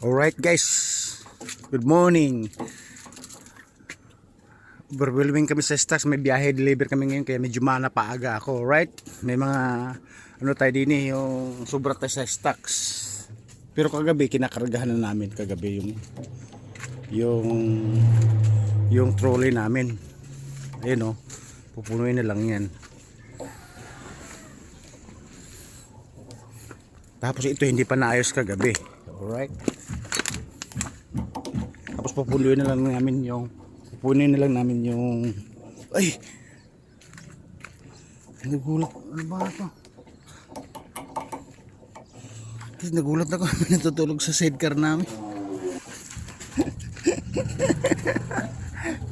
Alright guys, good morning. Overwhelming kami sa stocks, may biyahe deliver kami ngayon kaya medyo paaga ako. Alright, may mga ano tayo din yung sobra tayo sa stocks. Pero kagabi kinakargahan na namin kagabi yung yung trolley namin. Ayun pupunuin na lang yan. Tapos ito hindi pa naayos kagabi. Alright. Tapos pupunuin na lang namin yung ay nagulat. Ano ba ito? Nagulat ako. Natutulog sa sidecar namin.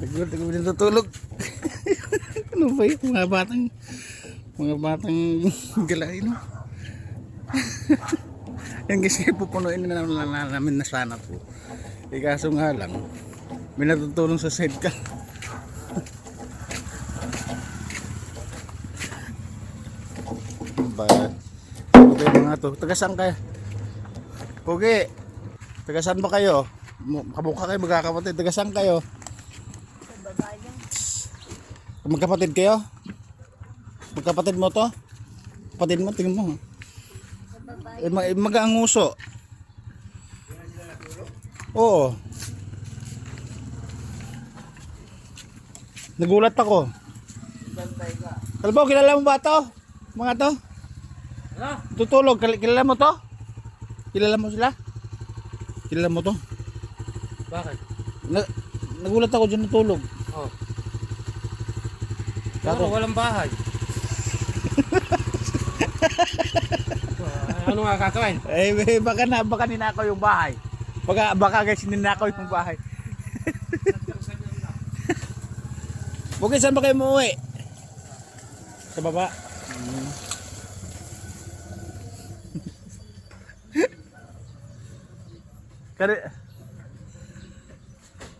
Nagulat ako natutulog. Ano ba yun? Mga batang galain yan kasi pupunuin na namin na sana po. Kaso nga lang may natutulong sa sidecar. Ba okay mga to. Taga-saan kayo? Pogi, taga-saan ba kayo? Kamukha kayo magkakapatid. Taga-saan kayo? Magkapatid kayo? Magkapatid mo to? Kapatid mo, tingin mo. Mag-aanguso. Oo. Nagulat ako. Kalbo, kilala mo ba to? Mga to? Ano? Tutulog, kilala mo to? Kilala mo sila? Kilala mo to? Bakit? Nagulat ako dyan natulog. Oh. Pero walang bahay. Ano nga kakawin? Baka ninakaw yung bahay. Baka guys ninakaw yung bahay. Okay, saan ba kayo umuwi? Sa baba.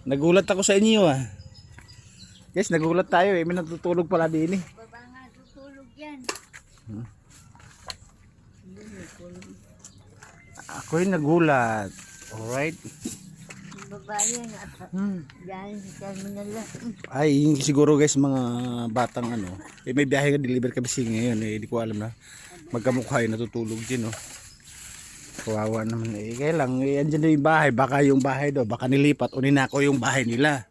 Nagulat ako sa inyo Guys, nagulat tayo may natutulog pala din Baba nga tutulog yan. Ako yung nagulat. Alright. Baba yan. Yan sa terminal lang. Ay, siguro guys mga batang may biyahe ka deliver kami ngayon hindi ko alam na magkamukha yung natutulog din kawawa naman kaya lang andyan na yung bahay, baka yung bahay baka nilipat o ninakaw yung bahay nila.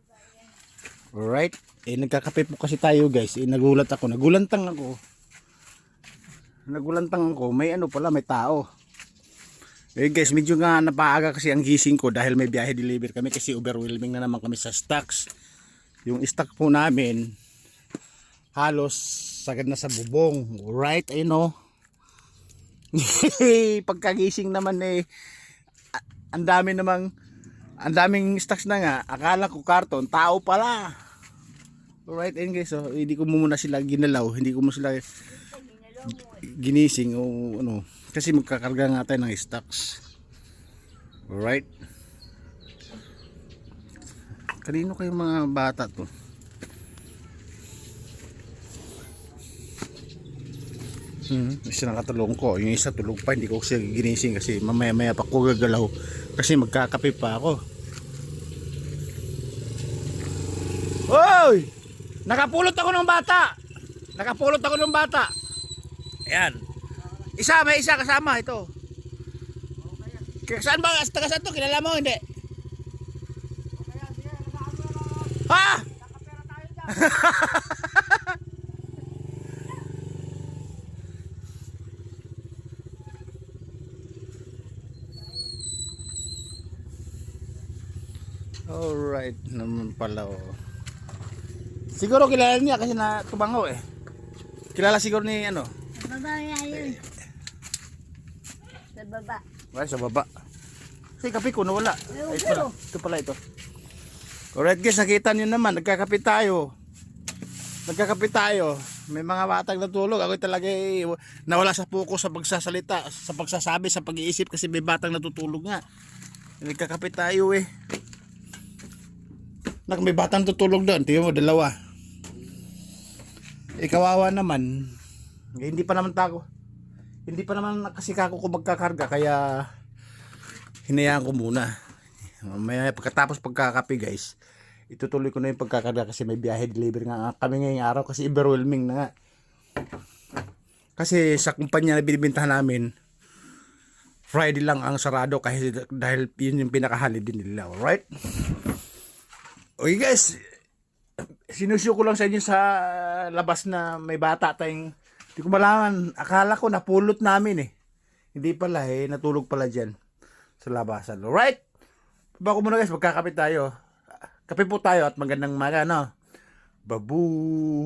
Alright, nagkakape po kasi tayo guys, nagulantang ako, may pala, may tao. Guys, medyo nga napaaga kasi ang gising ko dahil may biyahe deliver kami kasi overwhelming na naman kami sa stocks. Yung stock po namin halos sagad na sa bubong. Alright, pagkagising naman ang daming stocks na nga. Akala ko karton, tao pala. Alright, ayun guys, hindi ko muna sila ginalaw, hindi ko muna sila ginising o kasi magkakarga nga tayo ng stocks. Alright. Kanino kayong mga bata to? Isa nakatulong ko. Yung isa tulog pa, hindi ko siya ginising kasi mamaya pa ko gagalaw kasi magkakape pa ako. Hoy! Nakapulot ako ng bata. Ayan. May isa kasama ito. Saan ba? Taga saan to? Kilala mo? Hindi. Ha? Alright naman pala Siguro kilala niya kasi na tubangaw Kilala siguro ni Sa baba nga yun. Sa baba. Wala sa baba. Kasi kape ko nawala. Ito pala ito. Alright guys, nakita nyo naman, nagkakape tayo. May mga batang natulog. Ako talaga nawala sa focus sa pagsasalita, sa pagsasabi, sa pag-iisip kasi may batang natutulog nga. Nagkakape tayo may batang tutulog doon. Tingnan mo, dalawa. Kawawa naman. Hindi pa naman kasi kako ko magkakarga kaya hinayaan ko muna. May pagkatapos pagkakape guys, itutuloy ko na yung pagkakarga kasi may biyahe delivery nga kami ngayong araw kasi overwhelming na nga. Kasi sa kumpanya na binibentahan namin, Friday lang ang sarado kasi dahil yun yung pinaka-holiday nila, alright? Okay guys, sinusyo ko lang sa inyo sa labas na may bata tayong, hindi ko malaman, akala ko napulot namin eh. Hindi pala eh, natulog pala dyan sa labasan, alright? Bako muna guys, magkakape tayo. Kape po tayo at magandang maga, no? Babu!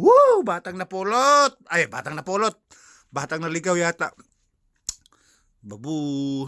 Woo! Batang napulot! Ay, batang napulot! Batang naligaw yata. Babu!